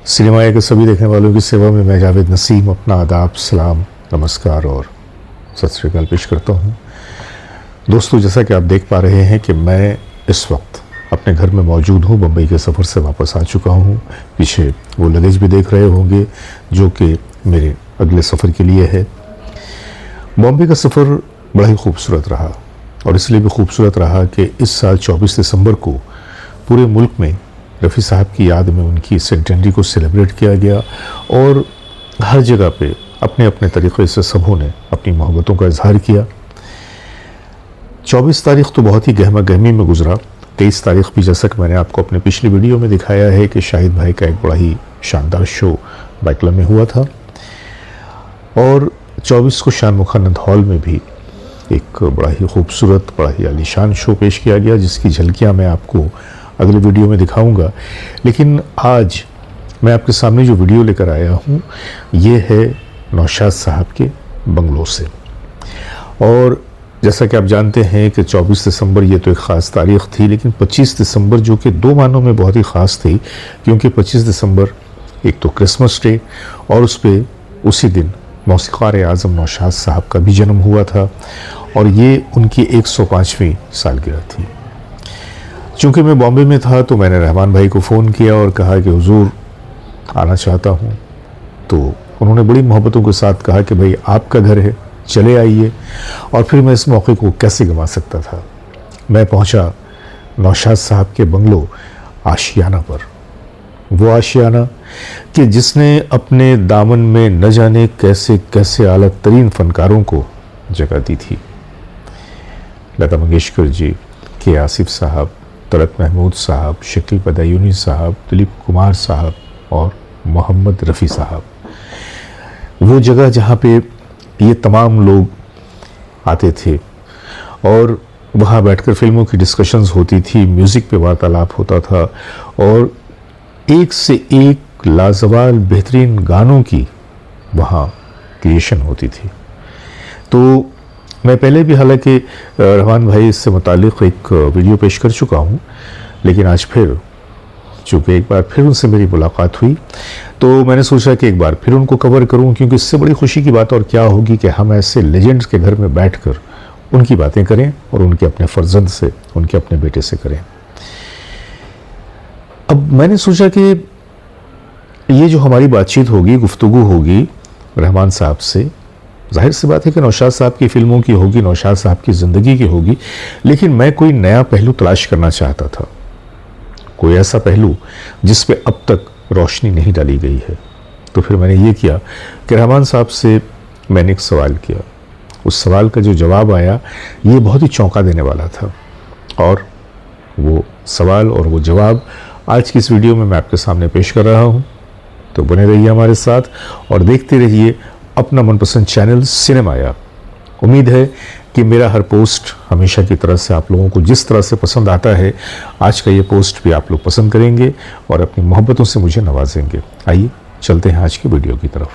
Cinema के सभी देखने वालों की सेवा में मैं जावेद नसीम अपना आदाब, सलाम, नमस्कार और सत श्री अकाल पेश करता हूँ। दोस्तों, जैसा कि आप देख पा रहे हैं कि मैं इस वक्त अपने घर में मौजूद हूँ। बम्बई के सफ़र से वापस आ चुका हूँ। पीछे वो लगेज भी देख रहे होंगे जो कि मेरे अगले सफ़र के लिए है। बॉम्बे का सफ़र बड़ा ही खूबसूरत रहा और इसलिए भी खूबसूरत रहा कि इस साल 24 दिसंबर को पूरे मुल्क में रफ़ी साहब की याद में उनकी सेंटेनरी को सेलिब्रेट किया गया और हर जगह पे अपने अपने तरीक़े से सबों ने अपनी मोहब्बतों का इजहार किया। 24 तारीख़ तो बहुत ही गहमा गहमी में गुजरा। 23 तारीख़ भी, जैसा कि मैंने आपको अपने पिछली वीडियो में दिखाया है कि शाहिद भाई का एक बड़ा ही शानदार शो बाइकला में हुआ था और 24 को शान मुखानंद हॉल में भी एक बड़ा ही खूबसूरत, बड़ा ही आलीशान शो पेश किया गया, जिसकी झलकियाँ मैं आपको अगले वीडियो में दिखाऊंगा। लेकिन आज मैं आपके सामने जो वीडियो लेकर आया हूँ ये है नौशाद साहब के बंगलों से। और जैसा कि आप जानते हैं कि 24 दिसंबर ये तो एक ख़ास तारीख़ थी, लेकिन 25 दिसंबर जो कि दो मानों में बहुत ही ख़ास थी, क्योंकि 25 दिसंबर एक तो क्रिसमस डे और उस पर उसी दिन मौसीक़ार आज़म नौशाद साहब का भी जन्म हुआ था और ये उनकी 105वीं सालगिरह थी। चूँकि मैं बॉम्बे में था तो मैंने रहमान भाई को फ़ोन किया और कहा कि हुजूर आना चाहता हूँ। तो उन्होंने बड़ी मोहब्बतों के साथ कहा कि भाई आपका घर है, चले आइए। और फिर मैं इस मौके को कैसे गंवा सकता था। मैं पहुँचा नौशाद साहब के बंगलो आशियाना पर। वो आशियाना कि जिसने अपने दामन में न जाने कैसे कैसे आला तरीन फ़नकारों को जगह दी थी। लता मंगेशकर जी, के आसिफ साहब, तलत महमूद साहब, शकील बदायूनी साहब, दिलीप कुमार साहब और मोहम्मद रफ़ी साहब। वो जगह जहाँ पे ये तमाम लोग आते थे और वहाँ बैठकर फिल्मों की डिस्कशंस होती थी, म्यूज़िक पे वार्तालाप होता था और एक से एक लाजवाब बेहतरीन गानों की वहाँ क्रिएशन होती थी। तो मैं पहले भी हालांकि रहमान भाई इससे मुतालिक एक वीडियो पेश कर चुका हूँ, लेकिन आज फिर चूँकि एक बार फिर उनसे मेरी मुलाकात हुई तो मैंने सोचा कि एक बार फिर उनको कवर करूँ, क्योंकि इससे बड़ी खुशी की बात और क्या होगी कि हम ऐसे लेजेंड्स के घर में बैठकर उनकी बातें करें और उनके अपने फर्जंद से, उनके अपने बेटे से करें। अब मैंने सोचा कि ये जो हमारी बातचीत होगी, गुफ्तगू होगी रहमान साहब से, जाहिर सी बात है कि नौशाद साहब की फ़िल्मों की होगी, नौशाद साहब की ज़िंदगी की होगी, लेकिन मैं कोई नया पहलू तलाश करना चाहता था, कोई ऐसा पहलू जिस पे अब तक रोशनी नहीं डाली गई है। तो फिर मैंने ये किया कि रहमान साहब से मैंने एक सवाल किया। उस सवाल का जो जवाब आया ये बहुत ही चौंका देने वाला था और वो सवाल और वो जवाब आज की इस वीडियो में मैं आपके सामने पेश कर रहा हूँ। तो बने रहिए हमारे साथ और देखते रहिए अपना मनपसंद चैनल सिनेमाया। उम्मीद है कि मेरा हर पोस्ट हमेशा की तरह से आप लोगों को जिस तरह से पसंद आता है, आज का ये पोस्ट भी आप लोग पसंद करेंगे और अपनी मोहब्बतों से मुझे नवाजेंगे। आइए चलते हैं आज की वीडियो की तरफ।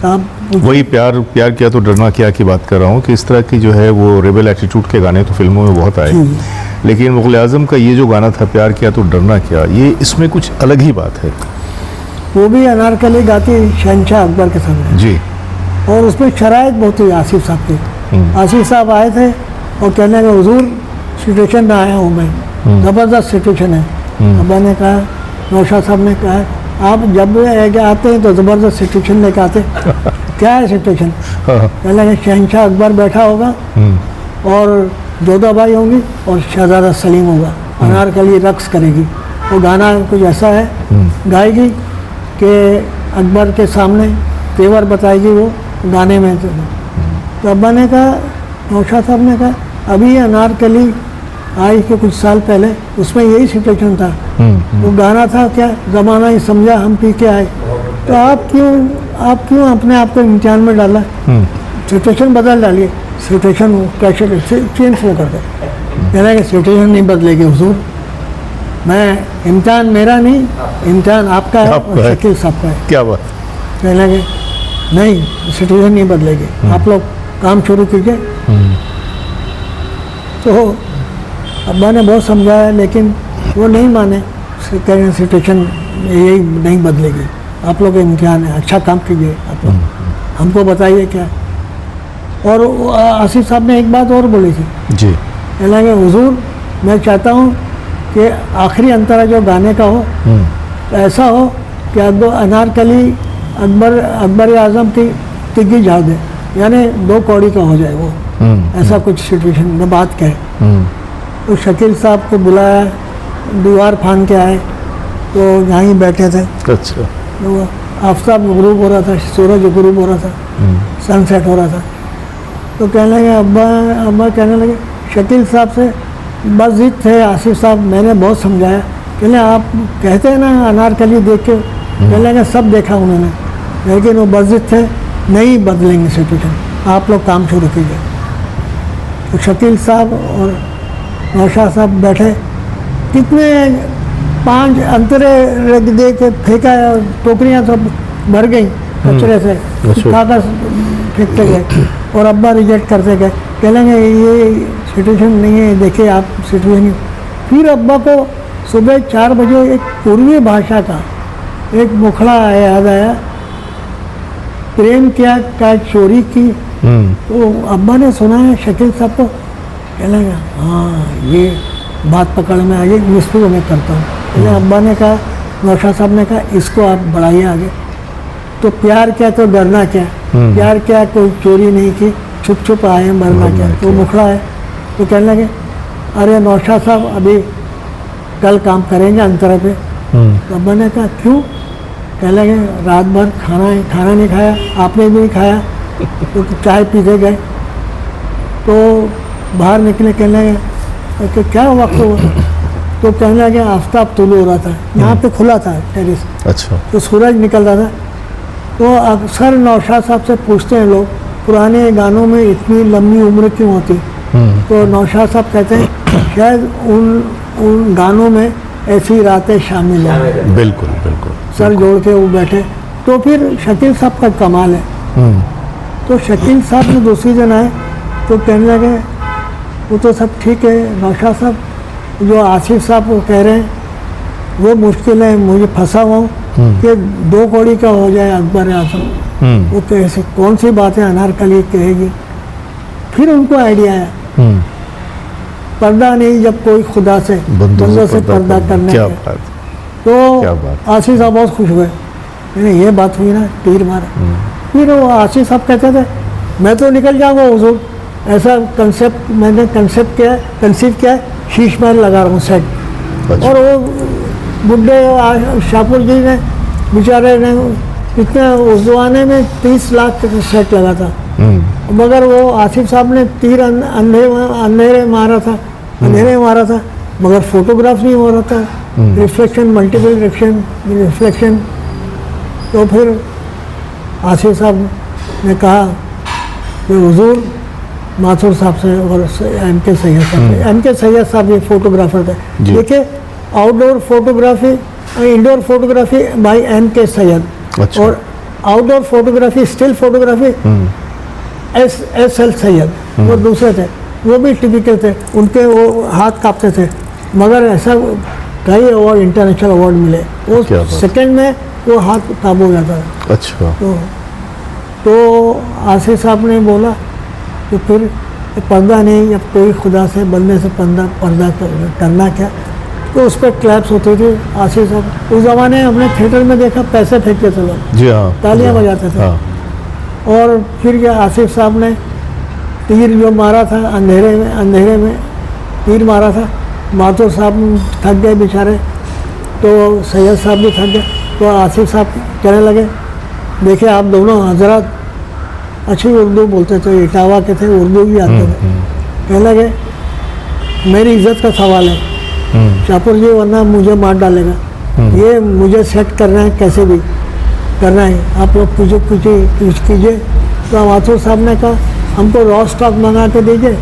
वही प्यार किया तो डरना क्या की बात कर रहा हूँ कि इस तरह की जो है वो रेबल एटीट्यूड के गाने तो फिल्मों में बहुत आए, लेकिन मुग़ल आज़म का ये जो गाना था प्यार किया तो डरना क्या, ये इसमें कुछ अलग ही बात है। वो भी अनारकली गाती शहंशाह अकबर के सामने जी, और उसमें शराइत बहुत हुई आसिफ साहब की। आसिफ साहब आए थे और कहने का हुजूर सिचुएशन में आया हूँ मैं, ज़बरदस्त सिचुएशन है। अब मैंने कहा, नौशाद साहब ने कहा आप जब आते हैं तो ज़बरदस्त सिचुएशन लेकर आते। क्या है सिचुएशन? कहने का शहंशाह अकबर बैठा होगा और जोधा बाई होंगी और शहजादा सलीम होगा, अनारकली रक्स करेगी। वो गाना कुछ ऐसा है, गाएगी कि अकबर के सामने तेवर बताएगी वो गाने में। तो अब मैंने कहा, नौशाद साहब ने कहा अभी अनारकली आई के कुछ साल पहले, उसमें यही सिचुएशन था। वो गाना था क्या, ज़माना ही समझा हम पी के आए। तो आप क्यों अपने आप को इम्तिहान में डाला? सिचुएशन बदल डालिए, सिचुएशन कैसे चेंज हो कर दे। कहना कि सिचुएशन नहीं बदलेगी हुजूर, मैं इम्तिहान मेरा नहीं, इम्तिहान आपका है और शकील साहब का है। क्या बात? कहना कि नहीं, सिचुएशन नहीं बदलेगी, आप लोग काम शुरू कीजिए। तो अब्बा ने बहुत समझाया, लेकिन वो नहीं माने। कहीं सिचुएशन यही नहीं बदलेगी, आप लोग इम्तिहान है, अच्छा काम कीजिए, आप लोग हमको बताइए क्या। और आसिफ साहब ने एक बात और बोली थी जी। कहना कि हुजूर मैं चाहता हूँ कि आखिरी अंतरा जो गाने का हो ऐसा हो कि अनारकली अकबर आज़म की तिग्गी झाड़ दे, यानी 2 कौड़ी का हो जाए वो, ऐसा कुछ सिचुएशन में बात कहे। तो शकील साहब को बुलाया, दीवार फान के आए, तो यहाँ ही बैठे थे। अच्छा। तो आफ्ताब गुरूब हो रहा था, सूरज गुरूब हो रहा था, सनसेट हो रहा था। तो कहने लगे अब्बा कहने लगे शकील साहब से बस जिद थे आसिफ साहब, मैंने बहुत समझाया। कहने आप कहते हैं ना अनारकली देख के, कहने लगे सब देखा उन्होंने, लेकिन वो बस जिद थे, नहीं बदलेंगे सिचुएशन, आप लोग काम शुरू कीजिए। तो शकील साहब और नौशाद साहब बैठे, कितने 5 अंतरे रख दे के फेंका, टोकरियाँ सब भर गई कचरे से, कागज फेंकते गए और अब्बा रिजेक्ट करते गए। कहेंगे ये सिचुएशन नहीं है, देखिए आप सिचुएशन। फिर अब्बा को सुबह 4 बजे एक पूर्वी भाषा का एक मुखड़ा याद आया, प्रेम क्या का चोरी की। तो अब्बा ने सुना है शकील साहब को, कहने लगा हाँ ये बात पकड़ में आ गई, इसको मैं करता हूँ। पहले अब्बा ने कहा, नौशाद साहब ने कहा इसको आप बढ़ाइए आगे। तो प्यार क्या तो डरना क्या, प्यार क्या कोई चोरी नहीं की, छुप छुप आए मरना क्या, तो मुखड़ा है। तो कहने लगे अरे नौशाद साहब अभी कल काम करेंगे अंतरा पे। तो अब्बा ने कहा क्यों? कहने लगे रात भर खाना नहीं खाया, आपने भी नहीं खाया, तो चाय पीते गए। तो बाहर निकले, कहने लगे तो क्या वक्त हुआ? तो कहने लगे आफ्ताब तुलू हो रहा था, यहाँ पे खुला था टेरिस। अच्छा। तो सूरज निकल रहा था। तो अक्सर नौशाद साहब से पूछते हैं लोग, पुराने गानों में इतनी लंबी उम्र क्यों होती? तो नौशाद साहब कहते हैं शायद उन गानों में ऐसी रातें शामिल हैं। बिल्कुल बिल्कुल। सर जोड़ के वो बैठे। तो फिर शकील साहब का कमाल है। तो शकील साहब ने दूसरी दिन आए तो कहने लगे वो तो सब ठीक है नौशाद साहब, जो आसिफ साहब को कह रहे हैं वो मुश्किल है, मुझे फंसा हुआ हूँ कि 2 कौड़ी का हो जाए अकबर आजम। वो कैसे कौन सी बातें अनारकली कहेगी? फिर उनको आइडिया आया, पर्दा नहीं जब कोई खुदा से बंदों से पर्दा करने क्या का। बात, तो क्या बात। आसिफ साहब बहुत खुश हुए, ये बात हुई ना, तीर मारा। फिर वो आसिफ साहब कहते थे मैं तो निकल जाऊंगा हुजूर, ऐसा कंसेप्ट मैंने कंसीव किया है, शीश महल लगा रहा हूँ सेट। अच्छा। और वो बुढ़े शाहपुर जी ने बेचारे ने इतने उस जमाने में 30 लाख का सेट लगा था, मगर वो आसिफ साहब ने तीर अंधेरे मारा था, मगर फोटोग्राफ नहीं हो रहा था, रिफ्लेक्शन, मल्टीपल रिफ्लेक्शन। तो फिर आसिफ साहब ने कहा कि हुजूर माथुर साहब से और M.K. सैयद साहब से, M.K. सैयद साहब ये फोटोग्राफर थे, देखिए outdoor photography, indoor photography by M.K. Syed. अच्छा। और outdoor photography, still photography S.L. Syed, वो दूसरे थे, वो भी टिपिकल थे, उनके वो हाथ कांपते थे, मगर ऐसा कई अवार्ड, इंटरनेशनल अवार्ड मिले, वो सेकंड में वो हाथ काबू हो जाता था। अच्छा। तो आसिफ साहब ने बोला तो फिर पर्दा नहीं, अब कोई खुदा से बंदे से पर्दा करना क्या। तो उस पर क्लैप्स होते थे। आसिफ साहब उस ज़माने हमने थिएटर में देखा, पैसे फेंकते थे लोग, जी हाँ, तालियां बजाते थे। हाँ। और फिर ये आसिफ साहब ने तीर जो मारा था अंधेरे में तीर मारा था, माथुर साहब थक गए बेचारे, तो सैयद साहब भी थक गए। तो आसिफ साहब कहने लगे देखिए आप दोनों हजरत अच्छी उर्दू बोलते थे, इटावा के थे, उर्दू भी आते थे। कहने लगे मेरी इज्जत का सवाल है शाहपुर जी, वरना मुझे मार डालेगा, ये मुझे सेट करना है, कैसे भी करना है, आप लोग कुछ कीजिए। तो माथुर साहब ने कहा हमको रॉ स्टॉक मंगा के दीजिए।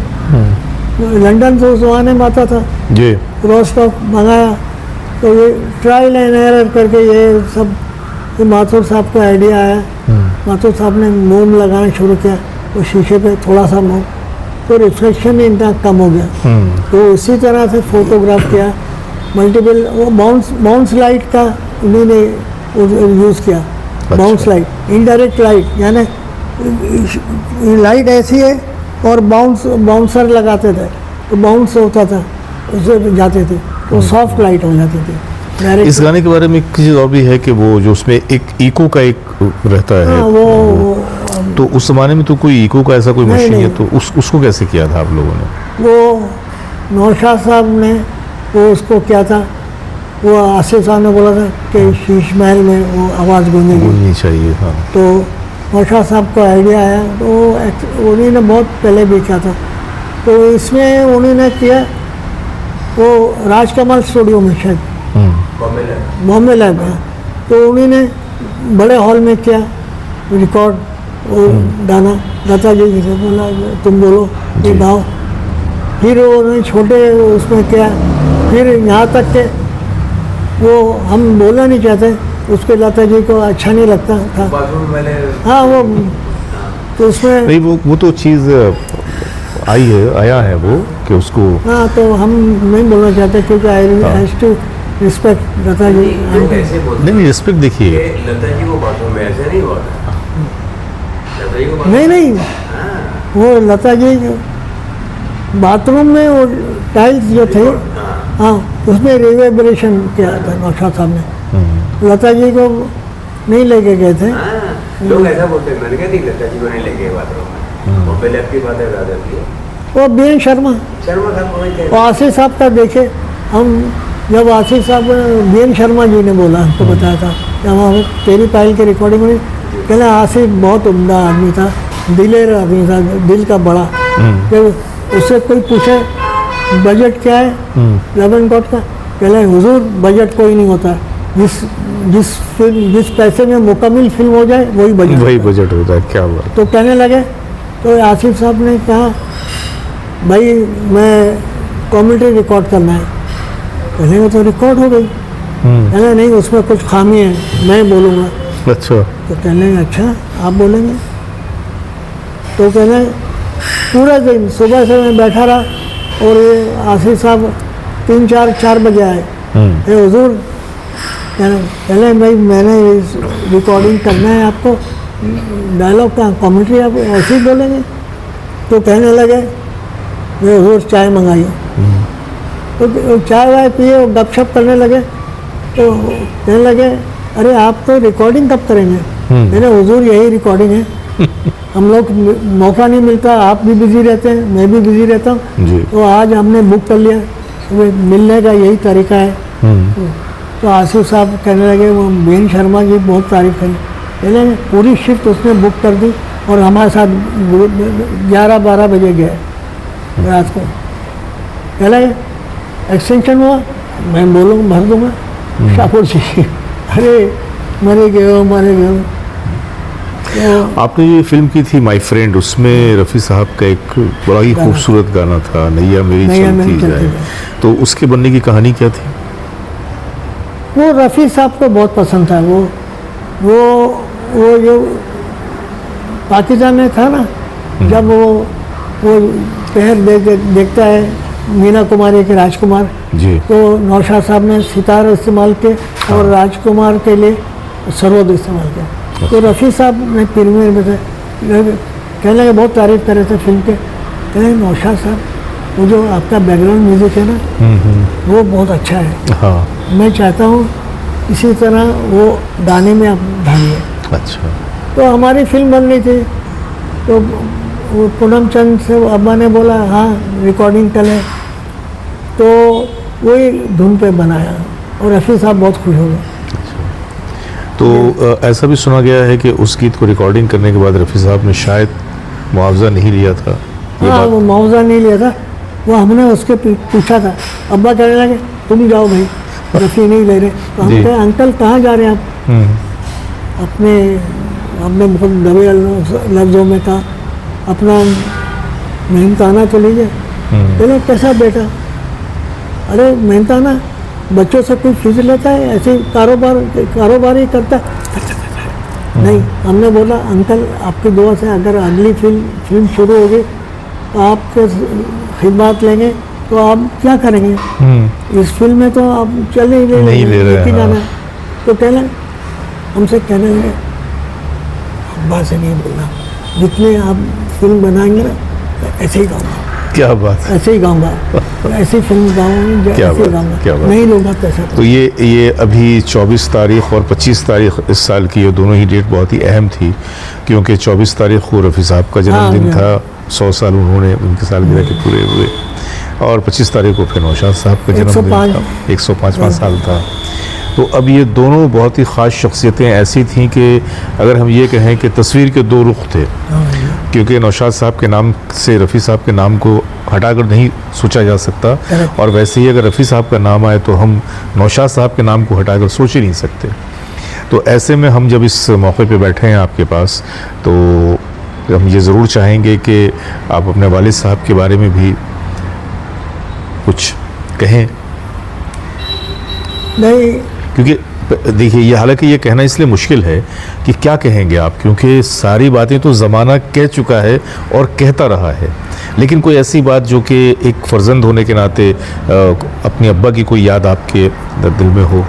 लंदन से उस जमाने में आता था जी, रॉ स्टॉक मंगाया। तो ये ट्रायल एंड एरर करके ये सब माथुर साहब का आइडिया आया। माथुर साहब ने मोम लगाना शुरू किया, तो शीशे पे थोड़ा सा मोम, तो रिफ्लेक्शन इतना कम हो गया। तो इसी तरह से फोटोग्राफ किया, मल्टीपल वो बाउंस लाइट का उन्होंने यूज़ किया। बाउंस लाइट, इनडायरेक्ट लाइट, यानी लाइट ऐसी है और बाउंसर लगाते थे तो बाउंस होता था, उससे जाते थे तो सॉफ्ट लाइट हो जाती थी। इस गाने के बारे में एक चीज़ और भी है कि वो जो उसमें एक इको का एक रहता है। हाँ, वो तो उस जमाने में तो कोई इको का ऐसा कोई नहीं, मशीन है, नहीं। तो उसको कैसे किया था आप लोगों ने? वो नौशाद साहब ने वो उसको किया था, वो आसिफ साहब ने बोला था कि शीश महल में वो आवाज़ गूंजेगी, गूंजनी चाहिए। हाँ, तो नौशाद साहब को आइडिया आया, तो उन्होंने बहुत पहले भी किया था। तो इसमें उन्होंने किया वो राजकमल स्टूडियो में, शायद बॉम्बे लैब है, तो उन्होंने बड़े हॉल में किया रिकॉर्ड, वो गाना लता जी से बोला तुम बोलो ये गाओ, फिर उन्होंने छोटे उसमें किया, फिर यहाँ तक के वो हम बोलना नहीं चाहते, उसके लता जी को अच्छा नहीं लगता था। हाँ, वो तो उसमें नहीं, वो तो चीज़ आया है वो कि उसको। हाँ, तो हम नहीं बोलना चाहते क्योंकि I has to respect Lata ji. नहीं, रिस्पेक्ट देखिए। लता जी को बाथरूम में ऐसे नहीं बोलता। लता जी को नहीं, वो लता जी बाथरूम में वो टाइल्स जो थे, हाँ, उसमें रिवेबरेशन किया था नौशाद साहब ने। लता जी को नहीं लेके गए थे। लोग ऐसा बोलते हैं, मैंने कहा नहीं लता जी को नहीं लेके बाथरूम में, वो पहले आपकी बात है दादा की। वो बीएन शर्मा साहब को नहीं और आसिफ साहब का देखे हम, जब आसिफ साहब बीएन शर्मा जी ने बोला, हमको बताया था कि हम तेरी पायल की रिकॉर्डिंग में, कहना आसिफ बहुत उम्दा आदमी था, दिलेर आदमी था, दिल का बड़ा। जब उससे कोई पूछे बजट क्या है लेवन कॉट का, कहना हुजूर बजट कोई नहीं होता, जिस पैसे में मुकम्मल फिल्म हो जाए वही बजट होता है। क्या बात। तो कहने लगे, तो आसिफ साहब ने कहा भाई मैं कॉमेंट्री रिकॉर्ड करना है। कहने में तो रिकॉर्ड हो गई। कहना नहीं, उसमें कुछ खामी है, मैं बोलूँगा। अच्छा। तो कहने अच्छा आप बोलेंगे। तो कहने पूरा दिन सुबह से मैं बैठा रहा और ये आसिफ साहब 3-4 बजे आए। ये हुजूर कहने भाई मैंने रिकॉर्डिंग करना है, आपको डायलॉग का कॉमेंट्री आप ऐसे ही बोलेंगे। तो कहने लगे वे हुजूर चाय मंगाइए। तो चाय वाय पिए और गपशप करने लगे। तो कहने लगे अरे आप तो रिकॉर्डिंग कब करेंगे? मैंने हुजूर यही रिकॉर्डिंग है, हम लोग मौका नहीं मिलता, आप भी बिजी रहते हैं, मैं भी बिजी रहता हूँ, तो आज हमने बुक कर लिया, मिलने का यही तरीका है। तो आसिफ साहब कहने लगे, वो बीएन शर्मा जी बहुत तारीफ करें, कहने पूरी शिफ्ट उसने बुक कर दी और हमारे साथ 11-12 बजे गए रात को। कह लगे एक्सटेंशन हुआ, मैं बोलूँ भर दूँगा। शाहपुर जी अरे मरे गए हो। तो आपने ये फिल्म की थी माय फ्रेंड, उसमें रफ़ी साहब का एक बड़ा ही खूबसूरत गाना था, नैया मेरी चलती जाए, तो उसके बनने की कहानी क्या थी? वो रफ़ी साहब को बहुत पसंद था। वो जो पाकिस्तान में था ना, जब वो पहर देखता है मीना कुमारी के राजकुमार जी, तो नौशाद साहब ने सितार इस्तेमाल किए और राजकुमार के लिए सरोद इस्तेमाल किया। तो रफ़ी साहब ने फिल्म में कहने लगे, बहुत तारीफ कर रहे थे फिल्म के, कहने नौशाद साहब वो जो आपका बैकग्राउंड म्यूजिक है ना वो बहुत अच्छा है। हाँ। मैं चाहता हूँ इसी तरह वो गाने में आप ढालिए। अच्छा। तो हमारी फिल्म बन रही थी, तो वो पूनम चंद से अब्बा ने बोला हाँ रिकॉर्डिंग करें, तो वही धुन पे बनाया और रफ़ी साहब बहुत खुश हो गए। तो ऐसा भी सुना गया है कि उस गीत को रिकॉर्डिंग करने के बाद रफ़ी साहब ने शायद मुआवजा नहीं लिया था। हाँ, वो मुआवजा नहीं लिया था, वो हमने उसके पूछा था। अब्बा कहने लगे तुम जाओ भाई, रफ़ी नहीं ले रहे। तो हम कहे अंकल कहाँ जा रहे हैं आप? अपने बहुत दबे लफ्ज़ों में कहा अपना मेहनताना तो लीजिए। बोले कैसा बेटा? अरे मेहनताना बच्चों से कोई फीस लेता है, ऐसे कारोबार ही करता है। नहीं, हमने बोला अंकल आपकी दुआ से अगर अगली फिल्म शुरू होगी तो आपके खिदमत लेंगे तो आप क्या करेंगे? इस फिल्म में तो आप चल नहीं ले रहे हैं, गाना। तो कहना हमसे कहने लगे अब्बा से नहीं बोलना, जितने आप फिल्म बनाएंगे ना ऐसे ही गाऊंगा, क्या बात है, ऐसे ही गाऊंगा, ऐसी फिल्म गाऊंगा, क्या ऐसे ही बात, क्या गाऊंगा, बात। नहीं लूँगा पैसा। तो ये अभी 24 तारीख और 25 तारीख इस साल की ये दोनों ही डेट बहुत ही अहम थी, क्योंकि 24 तारीख को रफ़ी साहब का जन्मदिन था, 100 साल उन्होंने उनके सालगिरह के पूरे हुए, और 25 तारीख को फिर नौशाद साहब का जन्मदिन था, 105वां साल था। तो अब ये दोनों बहुत ही ख़ास शख्सियतें ऐसी थीं कि अगर हम ये कहें कि तस्वीर के दो रुख थे, क्योंकि नौशाद साहब के नाम से रफ़ी साहब के नाम को हटाकर नहीं सोचा जा सकता, और वैसे ही अगर रफ़ी साहब का नाम आए तो हम नौशाद साहब के नाम को हटाकर सोच ही नहीं सकते। तो ऐसे में हम जब इस मौके पे बैठे हैं आपके पास, तो हम ये ज़रूर चाहेंगे कि आप अपने वालिद साहब के बारे में भी कुछ कहें। नहीं, क्योंकि देखिए ये हालांकि ये कहना इसलिए मुश्किल है कि क्या कहेंगे आप, क्योंकि सारी बातें तो ज़माना कह चुका है और कहता रहा है, लेकिन कोई ऐसी बात जो कि एक फर्जंद होने के नाते अपने अब्बा की कोई याद आपके दिल में हो।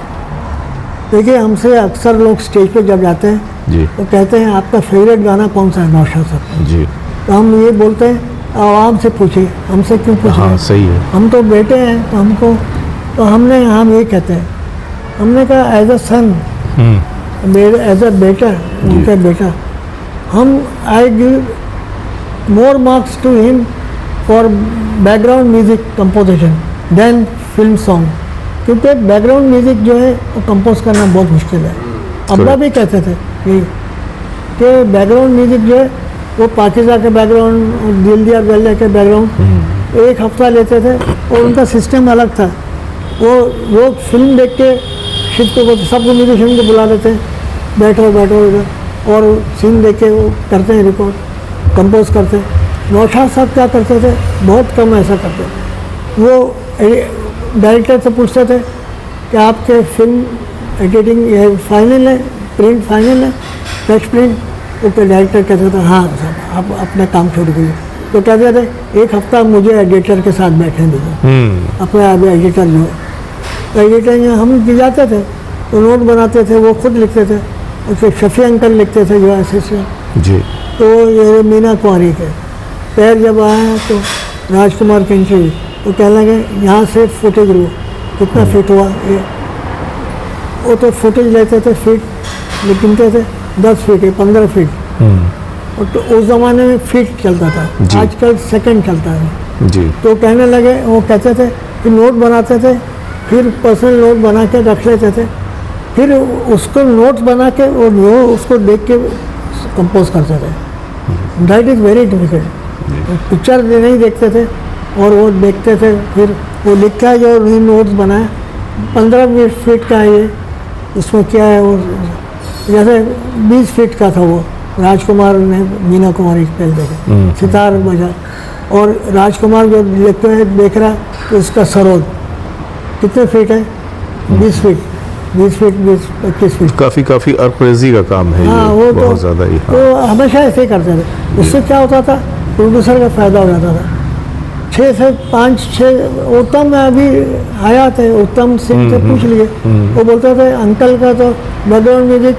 देखिए हमसे अक्सर लोग स्टेज पे जब जाते हैं जी तो कहते हैं आपका फेवरेट गाना कौन सा है नौशाद साहब? जी, तो हम ये बोलते हैं आवाम से पूछिए, हमसे क्यों पूछ रहे हाँ हैं? सही है। हम तो बेटे हैं, तो हमको तो हम ये कहते हैं, हमने कहा as a sun, as a बेटा, उनका बेटा, हम I give more marks to him for background music composition than film song, क्योंकि बैकग्राउंड म्यूजिक जो है वो कंपोज करना बहुत मुश्किल है। अब्बा भी कहते थे कि बैकग्राउंड म्यूजिक जो है वो पाकिज़ा के बैकग्राउंड, दिल दिया गल्ले के बैकग्राउंड एक हफ्ता लेते थे, और उनका सिस्टम अलग था। वो लोग फिल्म देख के शिफ्ट को सबको म्यूजिशियन को बुला लेते हैं, बैठो बैठो इधर, और सीन देख के वो करते हैं, रिकॉर्ड कंपोज करते हैं। नौशाद साहब क्या करते थे, बहुत कम ऐसा करते थे। वो डायरेक्टर से पूछते थे कि आपके फिल्म एडिटिंग ये फाइनल है, प्रिंट फाइनल है, टेक्स्ट प्रिंट? तो डायरेक्टर कहते थे हाँ साहब आप अपना काम छोड़ दीजिए। तो कहते थे एक हफ्ता मुझे एडिटर के साथ बैठने दीजिए, अपने आगे एडिटर जो है, तो एडिटर हम जाते थे तो नोट बनाते थे, वो खुद लिखते थे, उसके शफी अंकल लिखते थे जो असिस्टेंट जी। तो ये मीना कुमारी के पैर जब आया तो राजकुमार के इंटरव्यू, तो कहने लगे यहाँ से फुटेज लो, कितना फिट हुआ ये? वो तो फुटेज लेते थे फीट, लेकिन थे 10 फीट है, 15 फीट, और तो उस ज़माने में फीट चलता था, आजकल सेकंड चलता है जी। तो कहने लगे, वो कहते थे कि नोट बनाते थे, फिर पर्सनल नोट बना के रख लेते थे, फिर उसको नोट्स बना के और वो उसको देख के कंपोज करते थे। That is very difficult. Picture नहीं देखते थे और वो देखते थे, फिर वो लिखा जो नोट्स बनाए 15 फीट का है ये, इसमें क्या है वो, जैसे 20 फीट का था वो, राजकुमार ने मीना कुमारी पहल देखे सितार बजा, और राजकुमार जो लिखते हैं देख रहा तो इसका सरोद कितने फीट है? 20 फीट, 20 फीट, 25 फीट। काफ़ी अरक्रेजी का काम है हाँ, ये, वो बहुत ज़्यादा ही। हाँ। तो हमेशा ऐसे ही करते थे। उससे क्या होता था, प्रोड्यूसर का फ़ायदा हो जाता था। 6 से 5-6 उत्तम अभी हयात है, उत्तम सिंह से पूछ लिए, वो बोलते थे अंकल का तो बैकग्राउंड म्यूजिक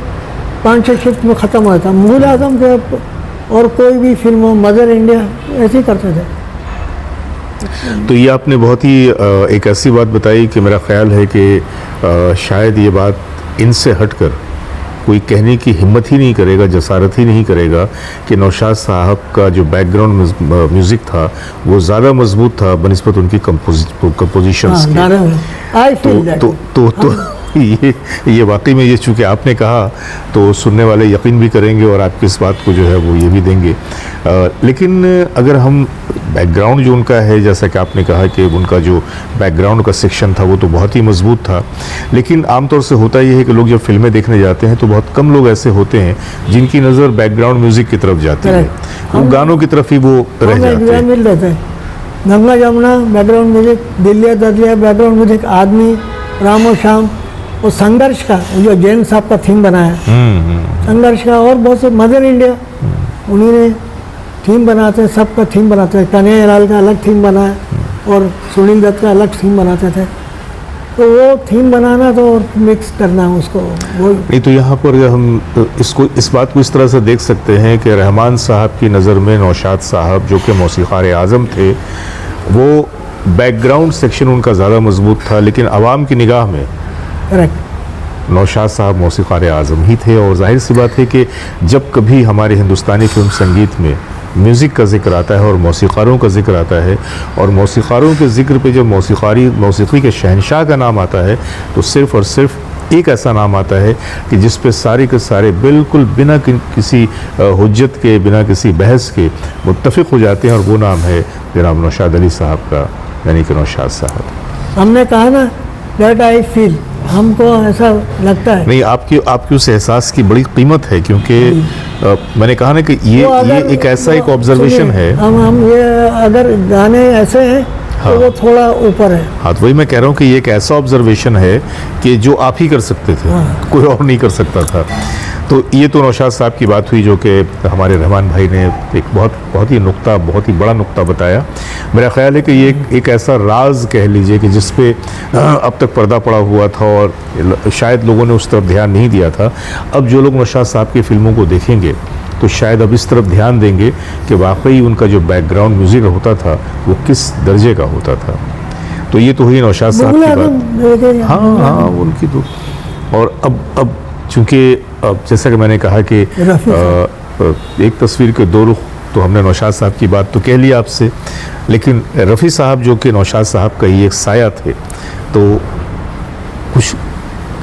5-6 शिफ्ट में ख़त्म हो जाता। मुग़ल आज़म के और कोई भी फिल्म हो, मदर इंडिया, ऐसे ही करते थे। तो ये आपने बहुत ही एक ऐसी बात बताई कि मेरा ख्याल है कि शायद ये बात इनसे हटकर कोई कहने की हिम्मत ही नहीं करेगा, जसारत ही नहीं करेगा कि नौशाद साहब का जो बैकग्राउंड म्यूज़िक था वो ज़्यादा मजबूत था बनिस्बत उनकी कंपोजिशंस के। तो ये वाकई में, ये चूँकि आपने कहा तो सुनने वाले यकीन भी करेंगे और आपकी इस बात को जो है वो ये भी देंगे। लेकिन अगर हम बैकग्राउंड जो उनका है, जैसा कि आपने कहा कि उनका जो बैकग्राउंड का सेक्शन था वो तो बहुत ही मजबूत था, लेकिन आमतौर से होता ये है कि लोग जब फिल्में देखने जाते हैं तो बहुत कम लोग ऐसे होते हैं जिनकी नज़र बैकग्राउंड म्यूज़िक की तरफ जाती है, वो गानों की तरफ ही वो रह जाते हैं। मिल रहे थे गंगा जमुना बैकग्राउंड म्यूजिक, दिल्लिया दरिया बैकग्राउंड म्यूजिक, आदमी, रामो शाम, वो संघर्ष का जो जैन साहब का थीम बनाया, संघर्ष का, और बहुत से मदर इंडिया उन्हीं ने थीम बनाते, सबका थीम बनाते हैं। कन्हैया लाल का अलग थीम बना है और सुनील दत्त का अलग थीम बनाते थे। तो वो थीम बनाना तो मिक्स करना उसको वो नहीं तो यहाँ पर हम इसको इस बात को इस तरह से देख सकते हैं कि रहमान साहब की नज़र में नौशाद साहब जो कि मौसीक़ार आज़म थे, वो बैकग्राउंड सेक्शन उनका ज़्यादा मजबूत था, लेकिन आवाम की निगाह में करेक्ट। नौशाद साहब मौसीक़ार आज़म ही थे। और जाहिर सी बात है कि जब कभी हमारे हिंदुस्तानी फिल्म संगीत में म्यूज़िक का जिक्र आता है और मौसीक़ारों का जिक्र आता है, और मौसीक़ारों के ज़िक्र पे जब मौसीक़ी के शहंशाह का नाम आता है, तो सिर्फ़ और सिर्फ एक ऐसा नाम आता है कि जिस पे सारे के सारे बिल्कुल बिना किसी हुज्जत के, बिना किसी बहस के मुत्तफ़िक़ हो जाते हैं, और वो नाम है जनाब नौशाद अली साहब का, यानी कि नौशाद साहब। हमने कहा ना दैट आई फील, हमको ऐसा लगता है। नहीं, आपकी उस एहसास की बड़ी कीमत है, क्योंकि मैंने कहा ना कि ये एक ऐसा एक ऑब्जर्वेशन है। हम ये अगर गाने ऐसे हैं हाँ। तो वो थोड़ा ऊपर है। हाँ, तो वही मैं कह रहा हूँ कि ये एक ऐसा ऑब्जर्वेशन है कि जो आप ही कर सकते थे, कोई और नहीं कर सकता था। तो ये तो नौशाद साहब की बात हुई, जो कि हमारे रहमान भाई ने एक बहुत ही बड़ा नुक्ता बताया। मेरा ख्याल है कि ये एक ऐसा राज कह लीजिए कि जिस पे अब तक पर्दा पड़ा हुआ था और शायद लोगों ने उस तरफ ध्यान नहीं दिया था। अब जो लोग नौशाद साहब की फ़िल्मों को देखेंगे तो शायद अब इस तरफ ध्यान देंगे कि वाकई उनका जो बैकग्राउंड म्यूज़िक होता था वो किस दर्जे का होता था। तो ये तो हुई नौशाद साहब की बात। हाँ, उनकी तो। और अब चूँकि जैसा कि मैंने कहा कि एक तस्वीर के दो रुख, तो हमने नौशाद साहब की बात तो कह ली आपसे, लेकिन रफ़ी साहब जो कि नौशाद साहब का ही एक साया थे, तो कुछ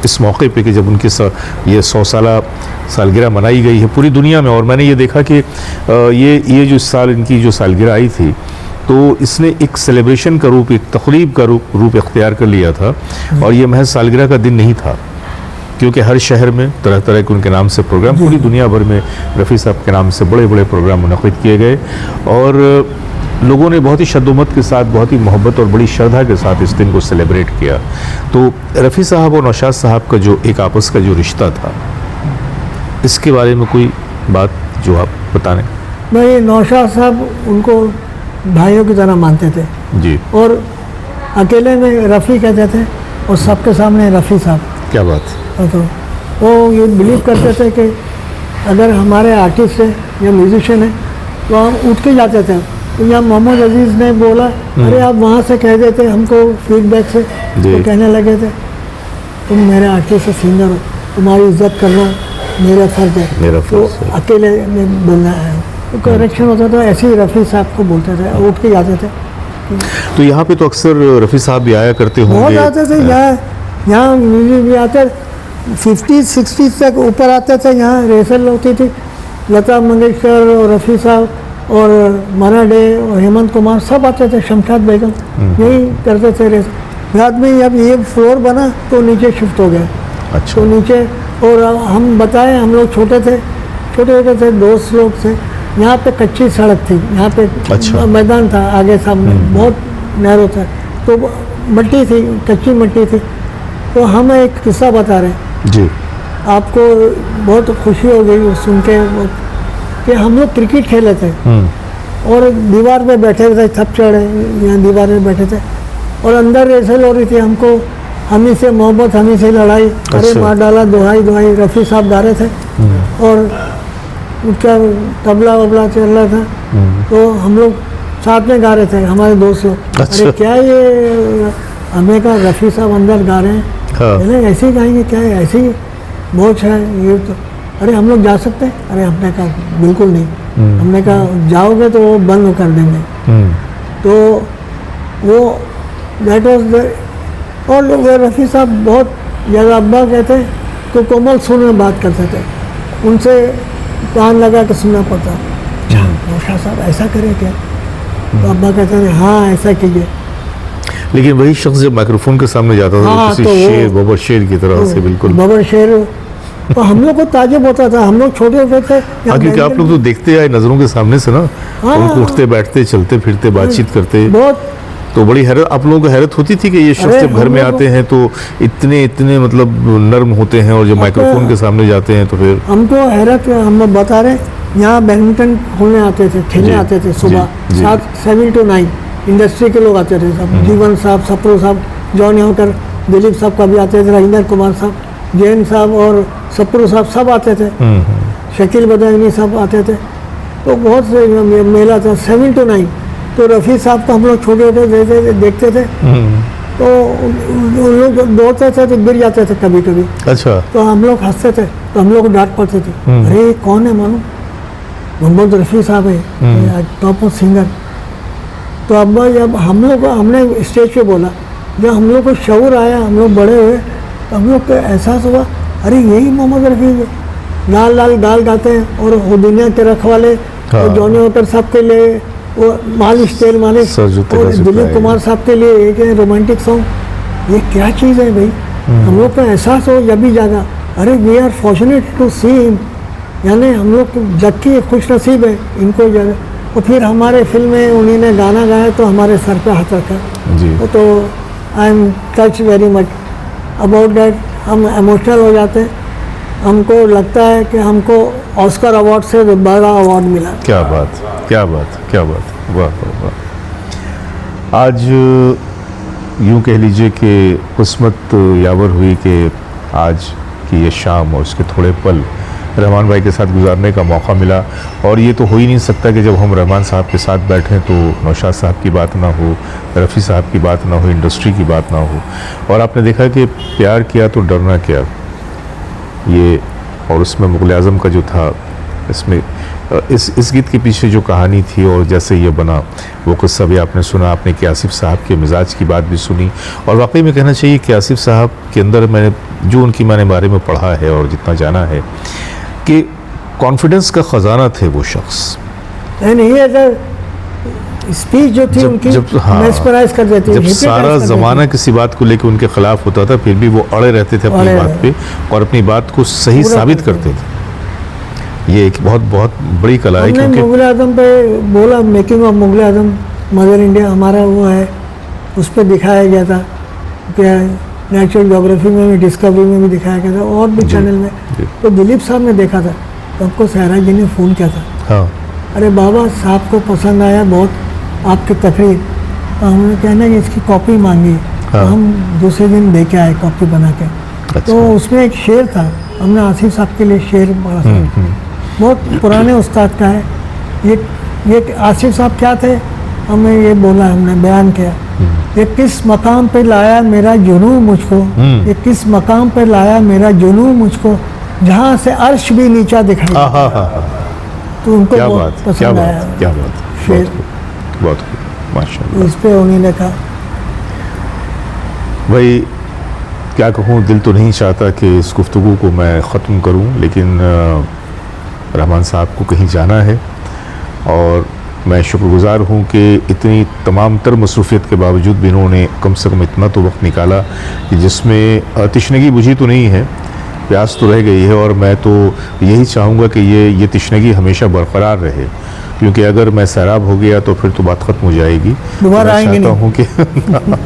इस मौके पे कि जब उनकी ये 100 सालगिरह मनाई गई है पूरी दुनिया में, और मैंने ये देखा कि ये जो साल इनकी जो सालगिरह आई थी, तो इसने एक सेलिब्रेशन का रूप, एक तक़रीब का रूप इख्तियार कर लिया था। और ये महज सालगिरह का दिन नहीं था, क्योंकि हर शहर में तरह तरह के उनके नाम से प्रोग्राम, पूरी दुनिया भर में रफ़ी साहब के नाम से बड़े बड़े प्रोग्राम मुनक़िद किए गए, और लोगों ने बहुत ही शद्दुमत के साथ, बहुत ही मोहब्बत और बड़ी श्रद्धा के साथ इस दिन को सेलिब्रेट किया। तो रफ़ी साहब और नौशाद साहब का जो एक आपस का जो रिश्ता था, इसके बारे में कोई बात जो आप बताने। भाई नौशाद साहब उनको भाइयों की तरह मानते थे जी, और अकेले में रफ़ी कहते थे और सबके सामने रफ़ी साहब। क्या बात। तो वो ये बिलीव करते थे कि अगर हमारे आर्टिस्ट है या म्यूजिशियन है तो हम उठ के जाते थे। तो यहाँ मोहम्मद अजीज़ ने बोला, अरे आप वहाँ से कह देते हमको फीडबैक से, तो कहने लगे थे तुम मेरे आर्टिस्ट सिंगर हो, तुम्हारी इज्जत करना मेरा फ़र्ज़ है, मेरा तो फ़र्ज़ है। अकेले में बोलना है। तो करेक्शन होता था, ऐसे ही रफ़ी साहब को बोलते थे, उठ के जाते थे। तो यहाँ पे तो अक्सर रफ़ी साहब भी आया करते बहुत होंगे। आते थे यहाँ म्यूजिक भी आते, 50-60 तक ऊपर आते थे। यहाँ रेसल होती थी, लता मंगेशकर और रफ़ी साहब और मना डे और हेमंत कुमार सब आते थे, शमशाद बेगम, यही करते थे रेस। बाद में जब ये फ्लोर बना तो नीचे शिफ्ट हो गए। अच्छा। तो नीचे, और हम बताएं हम लोग छोटे थे, दोस्त लोग थे। यहाँ पे कच्ची सड़क थी, यहाँ पे अच्छा। मैदान था आगे सामने, बहुत नहर था, तो मट्टी थी, कच्ची मट्टी थी। तो हम एक किस्सा बता रहे जी, आपको, बहुत खुशी हो गई सुन के कि हम लोग क्रिकेट खेले थे और दीवार पे बैठे थे, छप चढ़े यहाँ दीवार पे बैठे थे और अंदर रेसल हो रही थी। हमको हमी से मोहब्बत, हमी से लड़ाई, अरे अच्छा। मार डाला, दुहाई दुहाई, रफ़ी साहब गा रहे थे और उसका तबला वबला चल रहा था। तो हम लोग साथ में गा रहे थे, हमारे दोस्त लोग। अच्छा। अरे क्या ये, हमें कहा रफ़ी साहब अंदर गा रहे हैं, हाँ। ऐसे ही गाएंगे, क्या है ऐसे ही मौज है ये तो। अरे हम लोग जा सकते हैं? अरे हमने कहा बिल्कुल नहीं। हमने कहा जाओगे तो वो बंद कर देंगे। तो वो दैट वाज, और वो रफ़ी साहब बहुत ज़्यादा, अब्बा कहते तो कोमल सुर में बात करते थे, उनसे कान लगा के सुनना पड़ता। नौशाद साहब ऐसा करें क्या? तो अब्बा कहते थे हाँ ऐसा कीजिए। लेकिन वही शख्स जब माइक्रोफोन के सामने जाता था हाँ, किसी तो शेर, बबर शेर की तरह से, बिल्कुल। बबर शेर, तो हम लोग को ताजुब होता था, हम लोग छोटे होते थे। हाँ, क्योंकि आप लोग तो देखते आए नज़रों के सामने से ना, हाँ। उनको उठते बैठते, चलते फिरते, बातचीत करते, बहुत, तो बड़ी हैरत, आप लोगों को हैरत होती थी कि ये शख्स अरे जब घर में हम लोग आते हैं तो इतने मतलब नर्म होते हैं, और जब माइक्रोफोन के सामने जाते हैं तो फिर। हमको हैरत, हम लोग बता रहे यहाँ बैडमिंटन खेलने आते थे, खेलने जी, आते थे सुबह जी। 7 to 9 इंडस्ट्री के लोग आते थे सब, जीवन साहब, सप्रू साहब, जॉन होकर, दिलीप साहब का भी आते थे, राजेंद्र कुमार साहब, जैन साहब और सप्रू साहब सब आते थे, शकील बदायूनी साहब आते थे। तो बहुत से मेला था 7 to 9। तो रफ़ी साहब को हम लोग छोटे छोटे देखते थे, तो उन लोग दौड़ते थे तो गिर जाते थे कभी कभी, अच्छा। तो हम लोग हंसते थे, तो हम लोग को डांट पड़ते थे, अरे ये कौन है मालूम, मोहम्मद रफ़ी साहब है, टॉप ऑफ सिंगर। तो अब जब हम लोग हमने स्टेज पे बोला, जब हम लोग को शऊर आया, हम लोग बड़े हुए, तो हम लोग को एहसास हुआ, अरे यही मोहम्मद रफ़ी है, लाल लाल गाल गाते हैं, और वो दुनिया के रखवाले, हाँ। और जॉनी वॉकर साहब के लिए वो मालिश तेल मालिश, सर जूते और का दिलीप सिपाही। कुमार साहब के लिए एक रोमांटिक सॉन्ग। ये क्या चीज़ है भाई, हम लोग को एहसास हो जब भी जागा, अरे we are fortunate to see him, यानी हम लोग जग की खुश नसीब है इनको जगह। और फिर हमारे फिल्म में उन्हीं ने गाना गाया तो हमारे सर पे हाथ रखा, जी। तो I am touch very much about that. हम इमोशनल हो जाते हैं, हमको लगता है कि हमको ऑस्कर अवार्ड से बड़ा अवार्ड मिला। क्या बात, क्या बात, क्या बात, वाह वाह वाह। आज यूँ कह लीजिए कि किस्मत यावर हुई कि आज की ये शाम और उसके थोड़े पल रहमान भाई के साथ गुजारने का मौका मिला। और ये तो हो ही नहीं सकता कि जब हम रहमान साहब के साथ बैठें तो नौशाद साहब की बात ना हो, रफ़ी साहब की बात ना हो, इंडस्ट्री की बात ना हो। और आपने देखा कि प्यार किया तो डरना क्या, ये, और उसमें मुग़ल आज़म का जो था, इसमें इस गीत के पीछे जो कहानी थी और जैसे ये बना वो किस्सा भी आपने सुना। आपने कि आसिफ साहब के मिजाज की बात भी सुनी। और वाकई में कहना चाहिए कि आसिफ साहब के अंदर मैंने जो उनकी मैंने बारे में पढ़ा है और जितना जाना है कि कॉन्फिडेंस का ख़जाना थे वो शख्स। नहीं ये स्पीच जो थी उनकी मेस्मराइज कर देती, जब सारा ज़माना किसी बात को लेकर उनके ख़िलाफ़ होता था फिर भी वो अड़े रहते थे अपनी बात पे और अपनी बात को सही साबित करते थे। ये एक बहुत बहुत बड़ी कला है। क्योंकि मुग़ल आज़म पे बोला, making of Mughal Azam mother India हमारा वो है, उस पर दिखाया गया था, क्या नेचुरल जोग्राफी में भी, डिस्कवरी में भी दिखाया गया था और भी चैनल में। तो दिलीप साहब ने देखा था, तो हमको सहरा जी ने फ़ोन किया था, हाँ, अरे बाबा साहब को पसंद आया बहुत आपकी तकरीर, तो हमने कहना कि इसकी कॉपी मांगी, तो हम दूसरे दिन दे के आए कॉपी बना के। अच्छा। तो उसमें एक शेर था, हमने आसिफ साहब के लिए शेर पढ़ा, बहुत पुराने उस्ताद का है ये आसिफ साहब क्या थे, हमें ये बोला, हमने बयान किया, ये किस मकाम पे लाया मेरा जुनू मुझको, ये किस मकाम पे लाया मेरा जुनू मुझको, जहाँ से अर्श भी नीचा दिखाई। तो उनको क्या बहुत बात, क्या पसंद आया बात, क्या बात, शेर। बहुत खूब, माशाल्लाह। इस पे उन्हीं ने कहा, भाई क्या कहूँ, दिल तो नहीं चाहता कि इस गुफ्तगू को मैं ख़त्म करूँ, लेकिन रहमान साहब को कहीं जाना है और मैं शुक्रगुज़ार हूँ कि इतनी तमाम तर मसरूफ़ियत के बावजूद भी इन्होंने कम से कम इतना तो वक्त निकाला कि जिसमें तिश्नगी बुझी तो नहीं है, प्यास तो रह गई है। और मैं तो यही चाहूँगा कि ये तिश्नगी हमेशा बरकरार रहे, क्योंकि अगर मैं सैराब हो गया तो फिर तो बात ख़त्म हो जाएगी। दोबारा आएंगे चाहता हूँ कि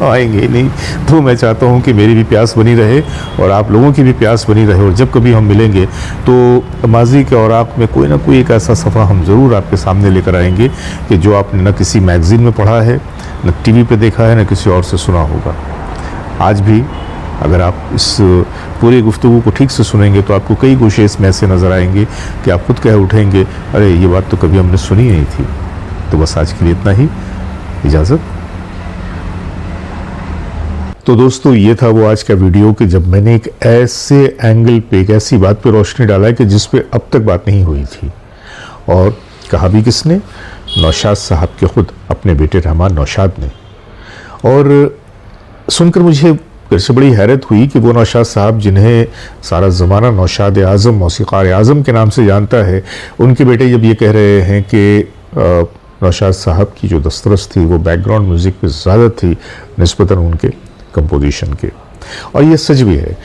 आएंगे नहीं, तो मैं चाहता हूँ कि मेरी भी प्यास बनी रहे और आप लोगों की भी प्यास बनी रहे। और जब कभी हम मिलेंगे तो माजी के औराक में कोई ना कोई एक ऐसा सफ़ा हम ज़रूर आपके सामने लेकर आएंगे कि जो आपने न किसी मैगज़ीन में पढ़ा है, न टीवी पे देखा है, न किसी और से सुना होगा। आज भी अगर आप इस पूरी गुफ्तगू को ठीक से सुनेंगे तो आपको कई गोशे इसमें ऐसे नज़र आएंगे कि आप खुद कह उठेंगे, अरे ये बात तो कभी हमने सुनी नहीं थी। तो बस आज के लिए इतना ही, इजाज़त। तो दोस्तों ये था वो आज का वीडियो कि जब मैंने एक ऐसे एंगल पे, एक ऐसी बात पे रोशनी डाला है कि जिस पे अब तक बात नहीं हुई थी। और कहा भी किसने? नौशाद साहब के खुद अपने बेटे रहमान नौशाद ने। और सुनकर मुझे फिर से बड़ी हैरत हुई कि वो नौशाद साहब जिन्हें सारा ज़माना नौशाद आज़म, मौसीक़ार आज़म के नाम से जानता है, उनके बेटे जब ये कह रहे हैं कि नौशाद साहब की जो दस्तरस थी वो बैकग्राउंड म्यूज़िक पे ज़्यादा थी निस्बतन उनके कंपोजिशन के। और ये सच भी है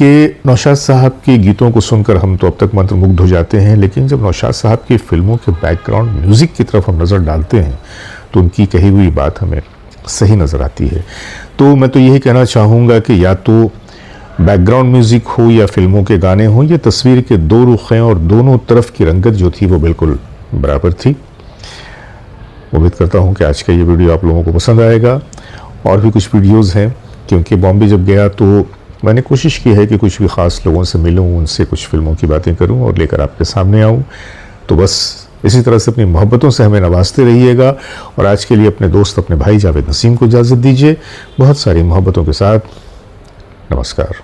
कि नौशाद साहब के गीतों को सुनकर हम तो अब तक मंत्रमुग्ध हो जाते हैं, लेकिन जब नौशाद साहब की फ़िल्मों के बैकग्राउंड म्यूज़िक की तरफ हम नज़र डालते हैं तो उनकी कही हुई बात हमें सही नज़र आती है। तो मैं तो यही कहना चाहूँगा कि या तो बैकग्राउंड म्यूज़िक हो या फिल्मों के गाने हों, ये तस्वीर के दो रुख हैं और दोनों तरफ की रंगत जो थी वो बिल्कुल बराबर थी। उम्मीद करता हूँ कि आज का ये वीडियो आप लोगों को पसंद आएगा। और भी कुछ वीडियोज़ हैं, क्योंकि बॉम्बे जब गया तो मैंने कोशिश की है कि कुछ भी ख़ास लोगों से मिलूं, उनसे कुछ फिल्मों की बातें करूं और लेकर आपके सामने आऊं। तो बस इसी तरह से अपनी मोहब्बतों से हमें नवाजते रहिएगा। और आज के लिए अपने दोस्त, अपने भाई जावेद नसीम को इजाज़त दीजिए। बहुत सारी मोहब्बतों के साथ नमस्कार।